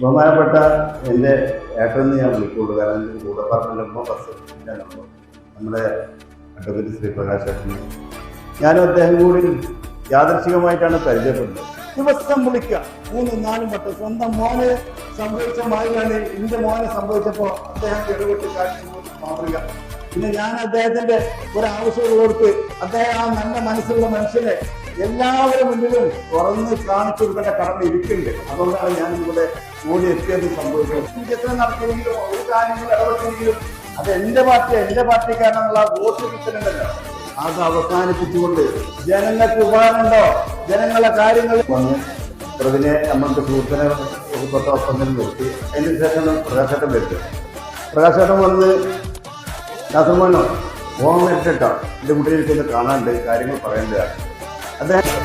ബഹുമാനപ്പെട്ട എൻ്റെ ഏട്ടനെന്ന് ഞാൻ വിളിക്കുള്ളൂ. കാരണം എൻ്റെ കൂടെ പറഞ്ഞപ്പോൾ നമ്മുടെ അഡ്വക്കേറ്റ് ശ്രീ പ്രകാശ് ഏട്ടന് ഞാനും അദ്ദേഹം കൂടി യാദൃശികമായിട്ടാണ് പരിചയപ്പെടുന്നത്. ദിവസം വിളിക്കുക 3-4 വട്ടം. സ്വന്തം മോനെ സംഭവിച്ച മാതിരിയാണ് എൻ്റെ മോനെ സംഭവിച്ചപ്പോൾ അദ്ദേഹം ഇടപെട്ട് കാര്യങ്ങൾ മാറുക. പിന്നെ ഞാൻ അദ്ദേഹത്തിന്റെ ഒരാവശ്യമുള്ളവർക്ക് അദ്ദേഹം ആ നല്ല മനസ്സുള്ള മനുഷ്യനെ എല്ലാവരും മുന്നിലും തുറന്ന് കാണിച്ചു കൊടുക്കേണ്ട കടമ ഇരിക്കുന്നുണ്ട്. അതുകൊണ്ടാണ് ഞാൻ ഇവിടെ ഓടി എത്തിയത് സംഭവിച്ചത്. എത്ര നടത്തിയെങ്കിലും ഒരു കാര്യങ്ങൾ ഇടപെട്ടെങ്കിലും അത് എൻ്റെ പാർട്ടിക്കാരനെന്നുള്ള വോട്ട് കിട്ടുന്നുണ്ടല്ലോ, അത് അവസാനിപ്പിച്ചുകൊണ്ട് ജനങ്ങൾക്ക് ഉപകാരമുണ്ടോ, ജനങ്ങളെ കാര്യങ്ങൾ വന്ന് പ്രതിനെ നമ്മൾക്ക് സുഹൃത്തിനെ ഒപ്പം നിർത്തി. അതിന് ശേഷം പ്രകാശേട്ടൻ വരുത്തി. പ്രകാശേട്ടൻ വന്ന് നാസർമാനോ ഓർമ്മ ഇട്ടിട്ടോ എൻ്റെ കുട്ടികൾക്കൊന്ന് കാണാണ്ട് കാര്യങ്ങൾ പറയേണ്ടതാണ്. അദ്ദേഹം